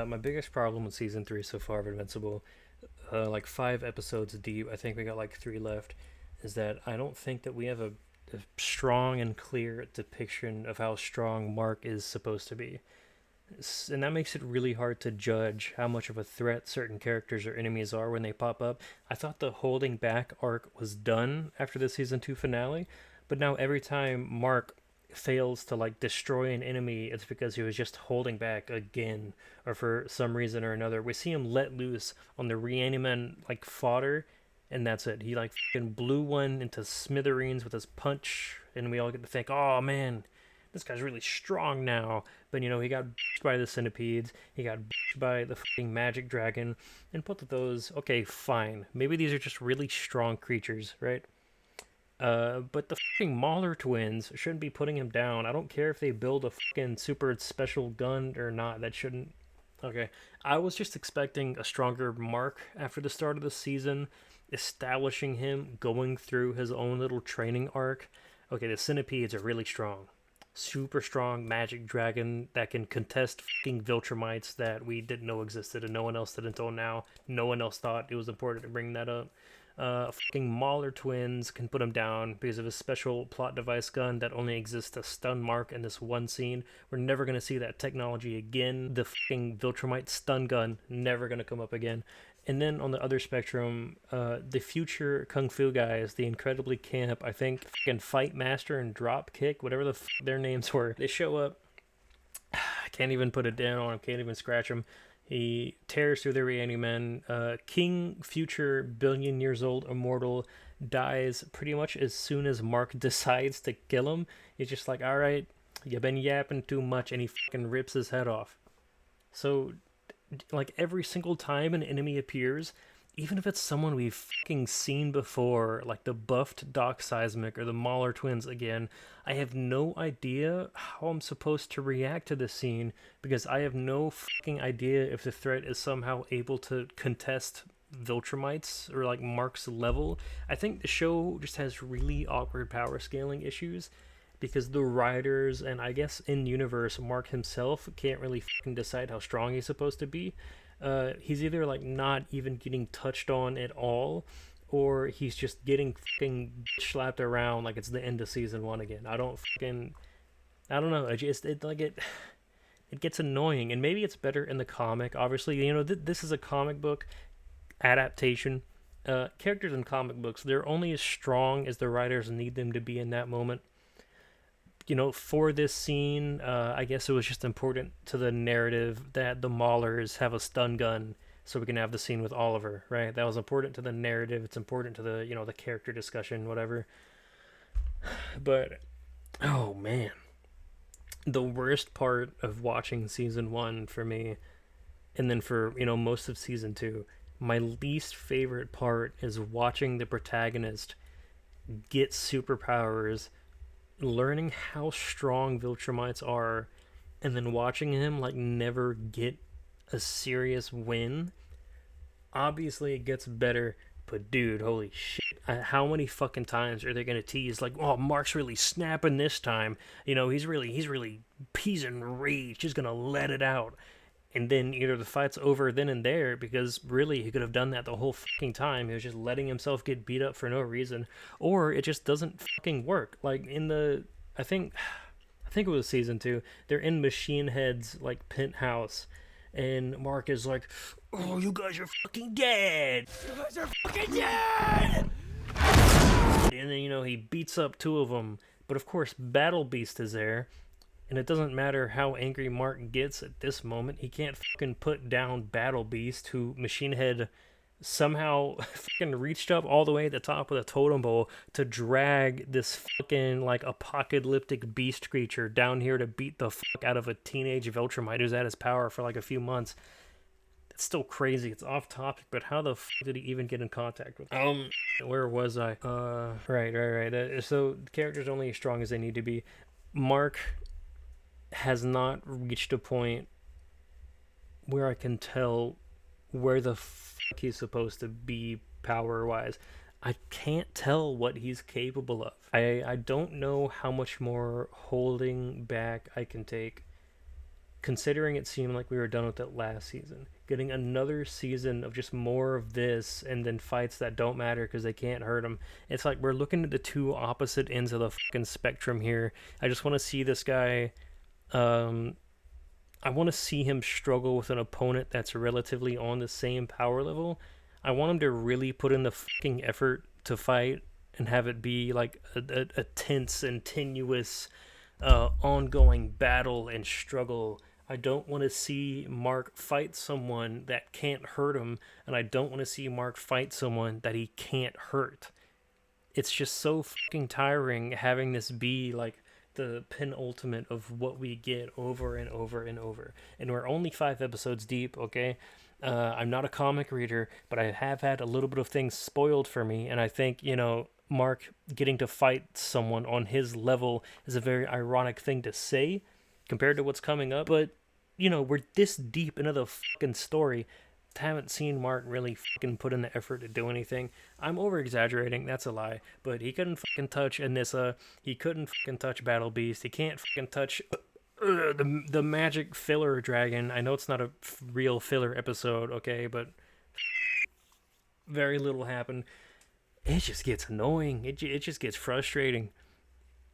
My biggest problem with season 3 so far of Invincible, like 5 episodes deep, I think we got like 3 left, is that I don't think that we have a strong and clear depiction of how strong Mark is supposed to be. And that makes it really hard to judge how much of a threat certain characters or enemies are when they pop up. I thought the holding back arc was done after the season 2 finale, but now every time Mark fails to like destroy an enemy, it's because he was just holding back again, or for some reason or another. We see him let loose on the reaniman like fodder, and that's it. He like fucking blew one into smithereens with his punch, and we all get to think, oh man, this guy's really strong now. But you know, he got by the centipedes, he got by the fucking magic dragon, and both of those, okay, fine. Maybe these are just really strong creatures, right? But the fucking Mauler twins shouldn't be putting him down. I don't care if they build a fucking super special gun or not. That shouldn't. Okay, I was just expecting a stronger Mark after the start of the season, establishing him going through his own little training arc. Okay, the centipedes are really strong, super strong magic dragon that can contest fucking Viltrumites that we didn't know existed and no one else did until now. No one else thought it was important to bring that up. Fucking Mauler twins can put him down because of a special plot device gun that only exists to stun Mark in this one scene. We're never gonna see that technology again. The fucking Viltrumite stun gun, never gonna come up again. And then on the other spectrum, the future kung fu guys, the incredibly camp, I think, fucking Fight Master and Drop Kick, whatever the their names were, they show up. I can't even put it down on him, can't even scratch him. He tears through the reaniman. King, future billion years old immortal, dies pretty much as soon as Mark decides to kill him. He's just like, all right, you've been yapping too much, and he fucking rips his head off. So like every single time an enemy appears, even if it's someone we've fucking seen before, like the buffed Doc Seismic or the Mauler twins again, I have no idea how I'm supposed to react to this scene because I have no fucking idea if the threat is somehow able to contest Viltrumites or like Mark's level. I think the show just has really awkward power scaling issues because the writers and I guess in universe Mark himself can't really fucking decide how strong he's supposed to be. He's either like not even getting touched on at all, or he's just getting fucking slapped around like it's the end of season 1 again. I don't know. It gets annoying, and maybe it's better in the comic. Obviously, you know this is a comic book adaptation. Characters in comic books, they're only as strong as the writers need them to be in that moment. You know, for this scene, I guess it was just important to the narrative that the Maulers have a stun gun, so we can have the scene with Oliver, right? That was important to the narrative. It's important to the the character discussion, whatever. But oh man, the worst part of watching season 1 for me, and then for most of season 2, my least favorite part is watching the protagonist get superpowers, learning how strong Viltrumites are, and then watching him like never get a serious win. Obviously, it gets better, but dude, holy shit! How many fucking times are they gonna tease like, oh, Mark's really snapping this time? He's enraged. He's gonna let it out, and then either the fight's over then and there because really he could have done that the whole fucking time. He was just letting himself get beat up for no reason, or it just doesn't fucking work. Like in the, I think it was season 2. They're in Machine Head's like penthouse, and Mark is like, "Oh, you guys are fucking dead. You guys are fucking dead." And then he beats up 2 of them, but of course Battle Beast is there, and it doesn't matter how angry Mark gets at this moment, he can't fucking put down Battle Beast, who Machine Head somehow fucking reached up all the way at the top of the totem pole to drag this fucking like apocalyptic beast creature down here to beat the fuck out of a teenage Viltrumite who's at his power for like a few months. It's still crazy. It's off topic, but how the fuck did he even get in contact with him? Where was I? Right. So the character's only as strong as they need to be. Mark has not reached a point where I can tell where the fuck he's supposed to be power wise. I can't tell what he's capable of. I don't know how much more holding back I can take, considering it seemed like we were done with it last season. Getting another season of just more of this and then fights that don't matter because they can't hurt him. It's like we're looking at the two opposite ends of the fucking spectrum here. I just want to see this guy. Um, I want to see him struggle with an opponent that's relatively on the same power level. I want him to really put in the fucking effort to fight and have it be like a tense and tenuous, ongoing battle and struggle. I don't want to see Mark fight someone that can't hurt him, and I don't want to see Mark fight someone that he can't hurt. It's just so fucking tiring having this be like the penultimate of what we get over and over and over. And we're only 5 episodes deep, okay? I'm not a comic reader, but I have had a little bit of things spoiled for me, and I think, Mark getting to fight someone on his level is a very ironic thing to say compared to what's coming up. But, we're this deep into the fucking story. Haven't seen Mark really fucking put in the effort to do anything. I'm over exaggerating, that's a lie. But he couldn't fucking touch Anissa. He couldn't fucking touch Battle Beast. He can't fucking touch the magic filler dragon. I know it's not a real filler episode, okay, but very little happened. It just gets annoying. It just gets frustrating.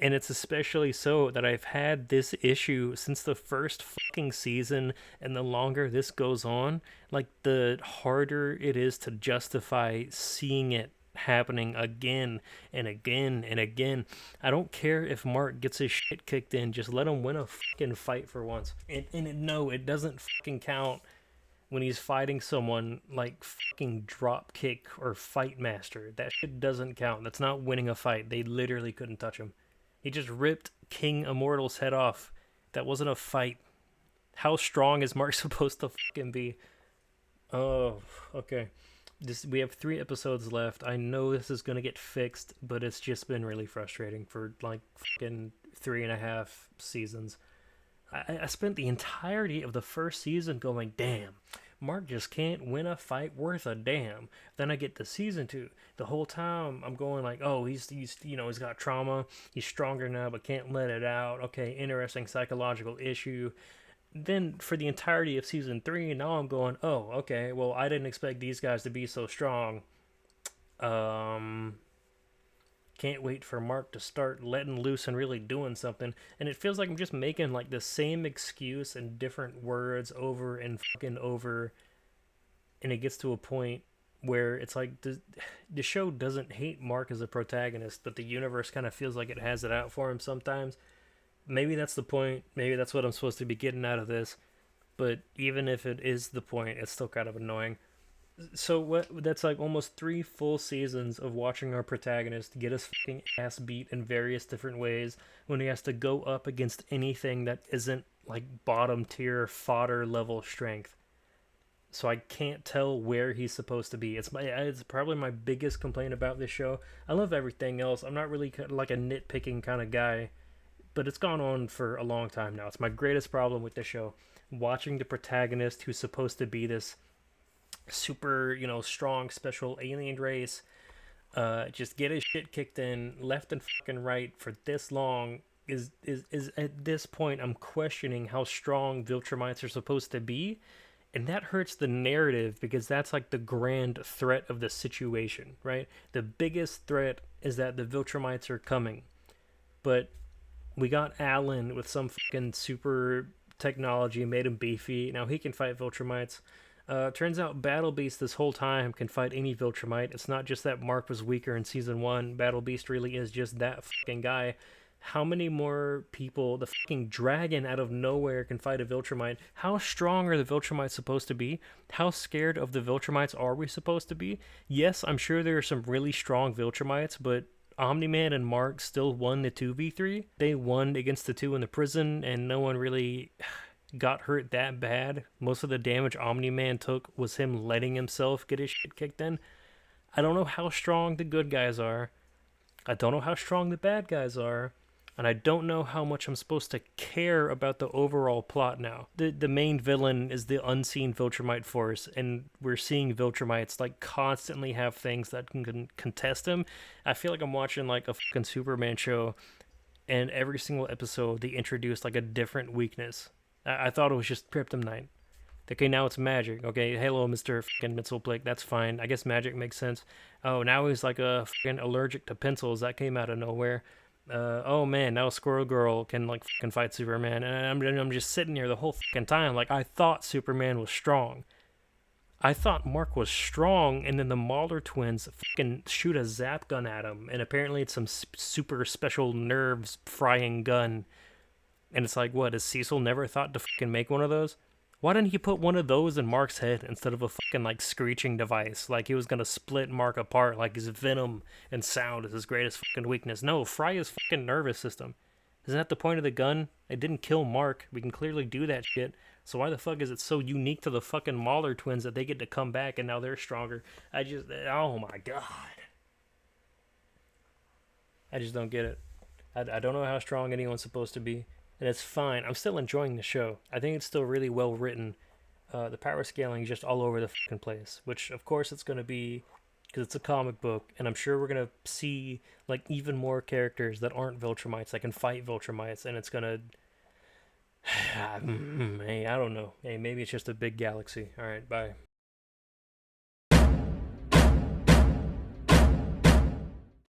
And it's especially so that I've had this issue since the first fucking season, and the longer this goes on, like, the harder it is to justify seeing it happening again and again and again. I don't care if Mark gets his shit kicked in, just let him win a fucking fight for once. No, it doesn't fucking count when he's fighting someone like fucking Dropkick or Fight Master. That shit doesn't count. That's not winning a fight. They literally couldn't touch him. He just ripped King Immortal's head off. That wasn't a fight. How strong is Mark supposed to fucking be? Oh, okay. We have 3 episodes left. I know this is gonna get fixed, but it's just been really frustrating for like fucking 3.5 seasons. I spent the entirety of the first season going, damn, Mark just can't win a fight worth a damn. Then I get to season 2. The whole time I'm going like, oh, he's he's got trauma. He's stronger now, but can't let it out. Okay, interesting psychological issue. Then for the entirety of season 3, now I'm going, oh, okay, well, I didn't expect these guys to be so strong. Um, can't wait for Mark to start letting loose and really doing something. And it feels like I'm just making like the same excuse in different words over and fucking over. And it gets to a point where it's like the show doesn't hate Mark as a protagonist, but the universe kind of feels like it has it out for him sometimes. Maybe that's the point. Maybe that's what I'm supposed to be getting out of this. But even if it is the point, it's still kind of annoying. So that's like almost 3 full seasons of watching our protagonist get his fucking ass beat in various different ways when he has to go up against anything that isn't like bottom tier fodder level strength. So I can't tell where he's supposed to be. It's probably my biggest complaint about this show. I love everything else. I'm not really like a nitpicking kind of guy, but it's gone on for a long time now. It's my greatest problem with the show. Watching the protagonist who's supposed to be this super, strong special alien race, just get his shit kicked in left and fucking right for this long is at this point I'm questioning how strong Viltrumites are supposed to be, and that hurts the narrative because that's like the grand threat of the situation, right? The biggest threat is that the Viltrumites are coming, but we got Alan with some fucking super technology, made him beefy. Now he can fight Viltrumites. Turns out Battle Beast this whole time can fight any Viltrumite. It's not just that Mark was weaker in season 1. Battle Beast really is just that fucking guy. How many more people, the fucking dragon out of nowhere can fight a Viltrumite? How strong are the Viltrumites supposed to be? How scared of the Viltrumites are we supposed to be? Yes, I'm sure there are some really strong Viltrumites, but Omni-Man and Mark still won the 2v3. They won against the 2 in the prison, and no one really got hurt that bad. Most of the damage Omni-Man took was him letting himself get his shit kicked in. I don't know how strong the good guys are. I don't know how strong the bad guys are. and I don't know how much I'm supposed to care about the overall plot now. The main villain is the unseen Viltrumite force, and we're seeing Viltrumites like constantly have things that can contest him. I feel like I'm watching like a fucking Superman show, and every single episode they introduce like a different weakness. I thought it was just Kryptonite. Okay, now it's magic. Okay, hello, Mr. fucking Mitzelplick. That's fine. I guess magic makes sense. Oh, now he's like a fucking allergic to pencils. That came out of nowhere. Oh man, now Squirrel Girl can like fucking fight Superman, and I'm just sitting here the whole fucking time like I thought Superman was strong. I thought Mark was strong, and then the Mauler twins fucking shoot a zap gun at him, and apparently it's some super special nerves frying gun. And it's like, what? Has Cecil never thought to fucking make one of those? Why didn't he put one of those in Mark's head instead of a fucking like screeching device? Like he was gonna split Mark apart, like his venom and sound is his greatest fucking weakness. No, fry his fucking nervous system. Isn't that the point of the gun? It didn't kill Mark. We can clearly do that shit. So why the fuck is it so unique to the fucking Mauler twins that they get to come back and now they're stronger? Oh my god. I just don't get it. I don't know how strong anyone's supposed to be, and it's fine. I'm still enjoying the show. I think it's still really well written. The power scaling is just all over the fucking place, which of course it's gonna be because it's a comic book, and I'm sure we're gonna see like even more characters that aren't Viltrumites that can fight Viltrumites, and it's gonna. Hey, I don't know. Hey, maybe it's just a big galaxy. All right, bye.